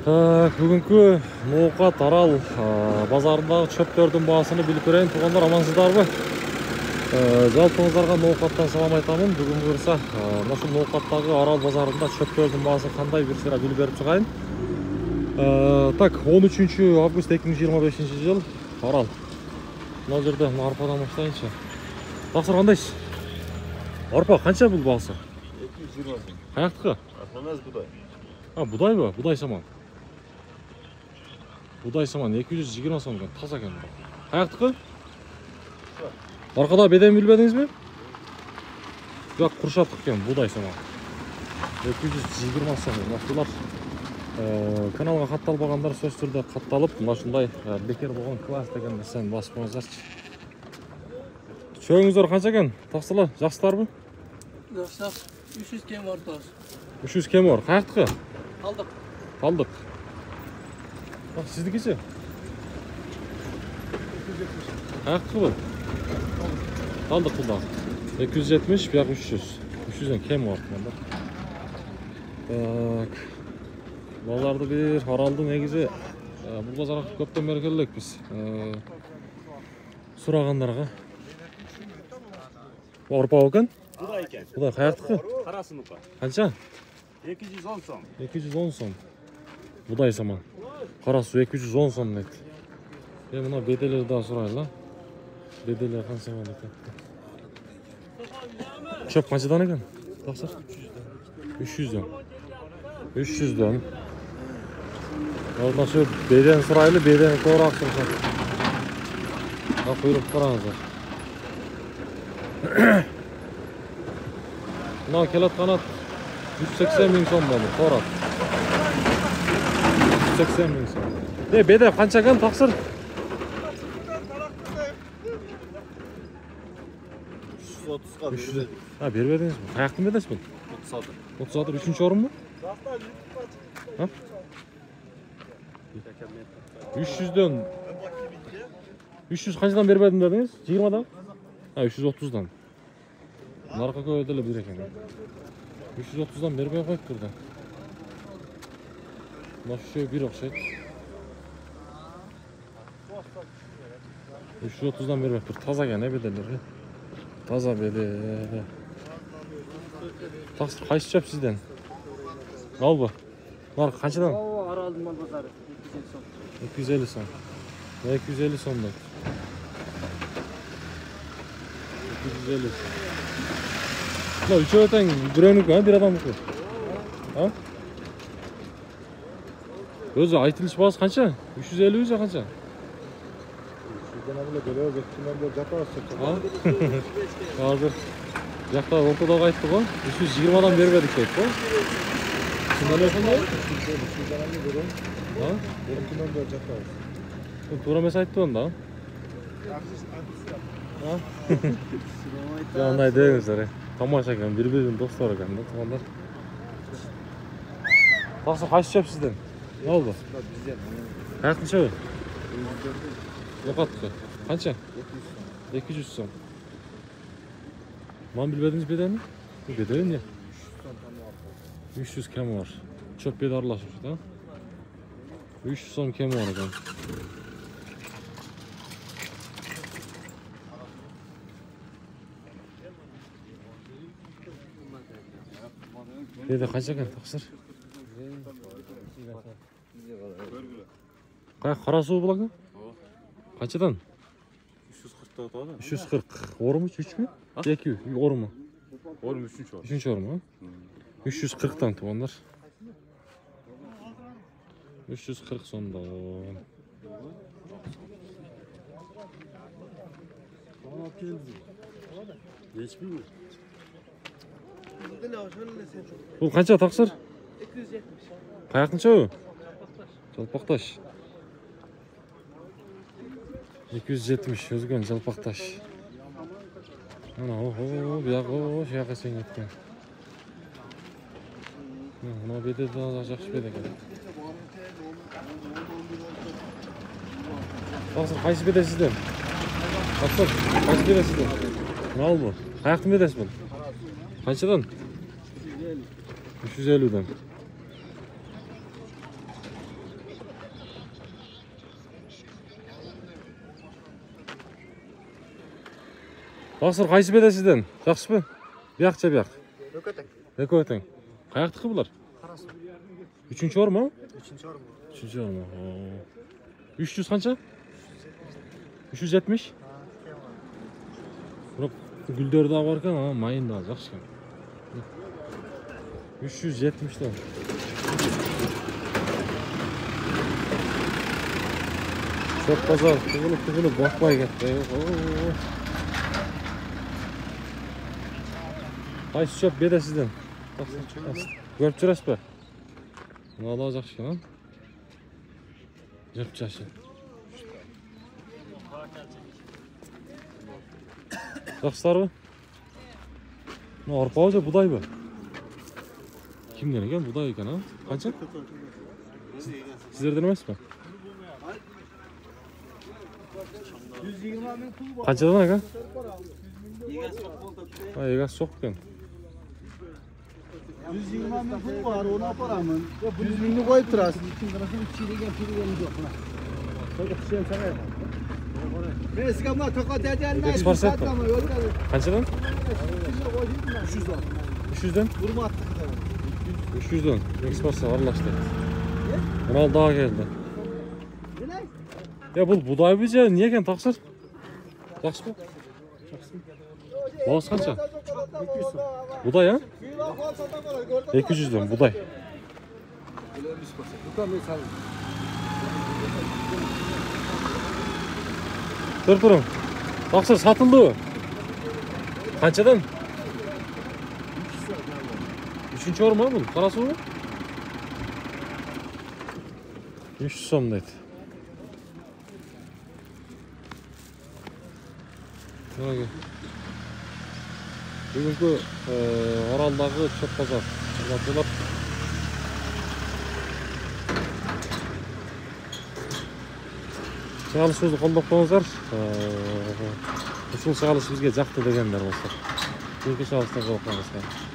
Бүгүнкү Ноокат Арал базарындагы чөптөрдүн баасыны билип берейин. Туугандар, амансыздарбы? Жалпыңыздарга Ноокаттан салам айтамын. Бүгүн буюрса, ошол Ноокаттагы Арал базарында чөптөрдүн баасы кандай бир сыра билип берип чыгайын. Так, 13 август 2025 жыл Арал. Мына жерде арпадан баштайынчы. Таксыр кандайсыз? Арпа канча бул баасы? 220. Каяктыкы? Арпаназ будай. Будайбы? Будай саман. Будай саман 220 сом екен, таза екен. Каяктыкы? Аркада беден билбедиңизби? Жок, Куршаттык екен, будай саман. 220 сом. Булар каналга катталбагандар сөз түрдө катталып, мына ушундай бекер болгон класс деген нерсени басып коюңуздарчы. Чөйүңүздөр канча экен? Таксылы, жакшысыздарбы? Жакшы. 300 кем бар тоз. 300 кем бар. Каяктыкы? Алдык. Алдык. Сиздикичи? Каяктыкы бул? Алдык бул дагы. 270, бияк 300. 300дөн кем бар мында. Так. Баларды бир Аралдын негизи бул базарга көптөн бери келелекпиз. Сурагандарга. Арпа экен? Будай экен. Будай каяктыкы? Карасыныкы. Канча? 210 сом. 210 сом. Будай саман. Карасу 210 сом дейт. Мына беделерди да сурайлы. Беделер канча болот экен? Чөп канчадан экен? Таксыр? 300дөн. 300дөн. Ошо беден сурайлы, беден көбүрөөк сурашат. Буйруп караңыздар. Мына келатканат 180 миң сом болду, корат. 180 миң сом. Беде канча экен, таксыр? 330га бербедик. Бербедиңизби? Каяктын бедеси бул? 36. 36 3-чү орунбу? 300дөн 300 канчадан бербедим дедиңиз? 20дан? 330дан. Наркы көбөйт эле бир экен. 330дан бербей коюп турду. Мына ушо бир окшойт. 330дан бербей тур. Таза экен беделер. Таза беде. Таксы кайсы чөп сизден? Албы? Наркы канчадан? Аралдын мал базары 250 сом. 250 сом. 250 сом дейт. 250. Мына үчөө тең бирөөнүкү, бир адамдыкы. Өзү айтылыш баасы канча? 350 же канча? Жана эле бөлөө кеткенден бери жатабыз. Азыр жакта ортодогу айтты го, 320дан бербедик дейт го. Чын эле ошондой? 300дан берем. Кеткенден бери жатабыз. Туура эмес айтты анда. Андай деңиздер. Тамаша экен, бири-биринин достору экен да, туугандар. Таксы кайсы чөп сизден? Не болду? Бизден. Каяктын чөбү? Ноокаттыкы. Канча? 200 сом. Ман билбедиңиз бедени? Беде эмне? 300 кем бар. Чөп беде аралашып, да? 300 сом кем бар экен. Беде канча экен, таксыр? Кара суу бул экен? Канчадан? 340 да атады. 340. Оруму 3мү? 2 оруму. Орум 3-чү бар. 3-чү оруму? 340тан туугандар. 340 сомдон. Geçmiyor. Бул канча таксыр? 270. Каяктын чөбү? Жалпакташ. 270 өзгөн жалпакташ. Мына бияга жака сең кеткен. Мына беде да жакшы беде экен. Таксыр кайсы беде сизден? Таксыр кайсы беде сизден? Албы? Каяктын бедеси бул? Канчадан? 350'den. Тақсыр қайсы бедесізден? Жақсы ба? Бияқ же бияқ? Өкөтек. Экөтең. Қаяқтықы бұлар? Қарасу. Үшінші ор ма? Üçüncü var mı? Üçüncü ор ма? 300 қанша? 370? Бірақ гүлдері дағы бар екен, майын да жақсы екен. 370 да. Çok pazar, tıkılıp bakmaya gitti. Qaysi çöp bede sizden? Görüp жүрөсүз бе? Мына жакшы экен, жеп жашы. Жакшыларбы? Мына арпа же будайбы? Кимден экен? Будай экен, а? Канча? Сиздерден эмеспи? 120 bin pul var. Kançadan eкен? Egasi çok eкен. 120 bin pul var, onu yaparamın. 100 binini koyup durasın. Ben sıkamla tokat ederler. Ekspars etme. Kançadan? 300'den? Vurma attık. 300'den. Eksparsa arlaştı. Ona daha geldi. Ya bu buday bize niye eken taksır? Жақсы mı? Bağız kança? 200. Buday ya? 200'den buday. Durun. Taksır satıldı. Kançadan? 3. or mu bu? Parası mı? 300 som deydi. Бүгінгі Оралдағы чөп базар. Бұлар шығалышымызды қолдап қойыңыздар. Ушул шығалыш бізге жақты дегендер болса. Бүгінгі шығалыстан жолыққаныңызға.